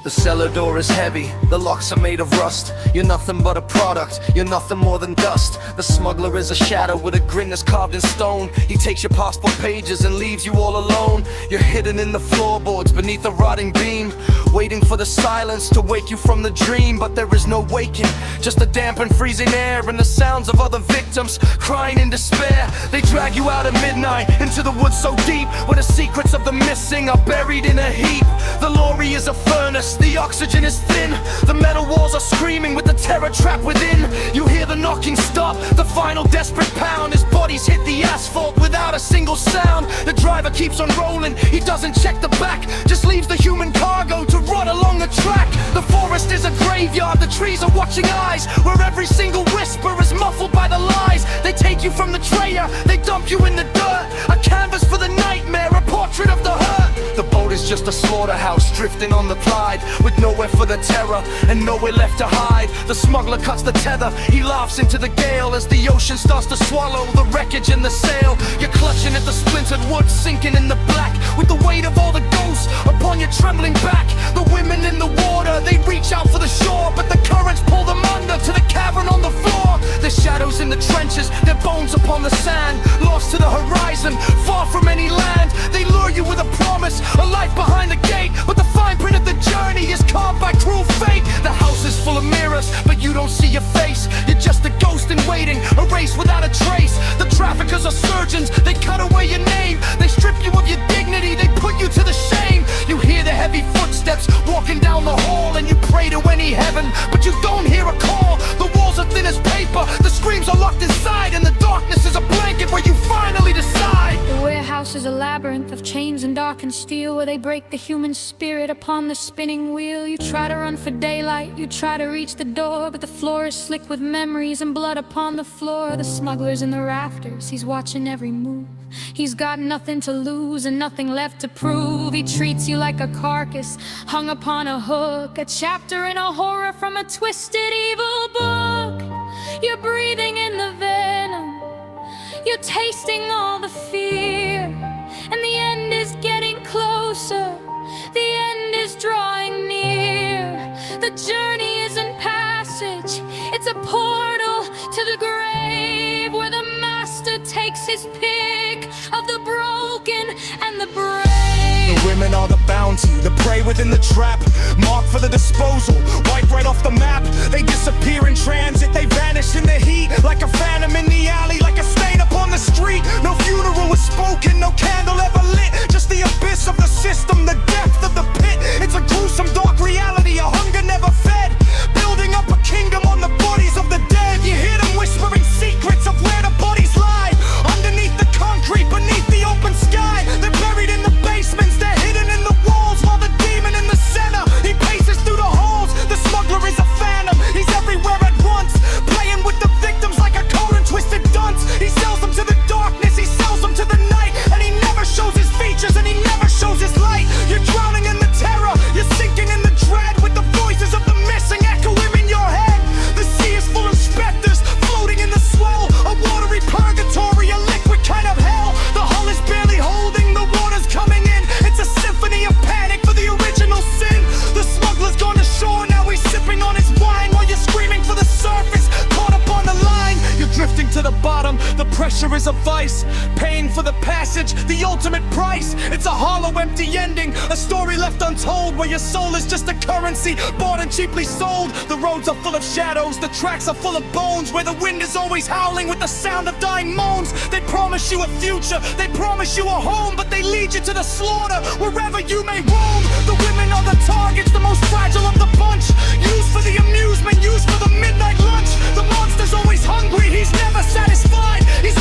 The cellar door is heavy, the locks are made of rust. You're nothing but a product, you're nothing more than dust. The smuggler is a shadow with a grin that's carved in stone. He takes your passport pages and leaves you all alone. You're hidden in the floorboards beneath a rotting beam, waiting for the silence to wake you from the dream. But there is no waking, just the damp and freezing air and the sounds of other victims crying in despair. They drag you out at midnight into the woods so deep, where the secrets of the missing are buried in a heap. The lorry is a furnace, the oxygen is thin, the metal walls are screaming with the terror trapped within. You hear the knocking stop, the final desperate pound. His bodies hit the asphalt without a single sound. The driver keeps on rolling, he doesn't check the back, just leaves the human cargo to rot along the track. The forest is a graveyard, the trees are watching eyes, where every single whisper is muffled by the lies. They take you from the trailer, they dump you in the dirt, a canvas for the nightmare, a portrait of the hurt. The boat is just a slaughterhouse drifting on the tide, with nowhere for the terror and nowhere left to hide. The smuggler cuts the tether, he laughs into the gale as the ocean starts to swallow the wreckage in the sail. You're clutching at the splintered wood, sinking in the black, with the weight of all the ghosts upon your trembling back. The women in the water, they reach out for the shore, but the currents pull them under to the cavern on the floor. The shadows in the trenches, their bones upon the sand, lost to the horizon, far from any land. They lure you with a promise, a life behind the gate, but the fine print of the journey is carved by cruel fate. The house is full of mirrors, but you don't see your face. You're just a ghost in waiting, a race without a trace. The traffickers are surgeons, they cut away your name, they strip you of your dignity, they put you to the shame. You hear the heavy footsteps walking down the hall, and you pray to any heaven, but you don't hear a call. The walls are thin as paper, the screams are locked inside, and the darkness is a blanket where you finally decide. The warehouse is a labyrinth of chains and darkened steel, where they break the human spirit upon the spinning wheel. You try to run for daylight, you try to reach the door, but the floor is slick with memories and blood upon the floor. The smuggler's in the rafters, he's watching every move. He's got nothing to lose and nothing left to prove. He treats you like a carcass hung upon a hook, a chapter in a horror from a twisted evil book. You're breathing in the venom, you're tasting all the fear, and the end is getting closer, the end is drawing near. The journey isn't passage, it's a portal to the grave, where the master takes his pick of the broken and the brave. The women are the bounty, the prey within the trap, marked for the disposal, wiped right off the map. They disappear in transit, they vanish in the heat, like a phantom in the alley, like a stain upon the street. No funeral was spoken, no candle ever lit, just the abyss of the system, the depth of the pit. It's a gruesome dark reality, a hunger never fed, building up a kingdom on the bodies of the dead. You hear them whispering secrets of where the bodies lie, underneath the concrete, beneath the open sky. They're buried in the basements, they're hidden in the walls, while the demon in the center, he paces through the halls. The smuggler is a phantom, he's everywhere at once, playing with the victims like a cold and twisted dunce. He sells them to the darkness, he sells them to the night, and he never shows his features and he never shows his light. You're drowning in the terror, you're sinking in the dread, with the voices of the missing echoing in your head. The sea is full of specters, floating in the swell, a watery purgatory, a liquid kind of hell. The hull is barely holding, the water's coming in, it's a symphony of panic for the original sin. The smuggler's gone ashore, now he's sipping on his wine, while you're screaming for the surface, caught up on the line. You're drifting to the bottom, the pressure is a vice, paying for the passage, the ultimate price. It's a hollow, empty ending, a story left untold, where your soul is just a currency, bought and cheaply sold. The roads are full of shadows, the tracks are full of bones, where the wind is always howling with the sound of dying moans. They promise you a future, they promise you a home, but they lead you to the slaughter, wherever you may roam. The women are the targets, the most fragile of the bunch, used for the amusement, used for the midnight lunch. The monster's always hungry, he's never satisfied, he's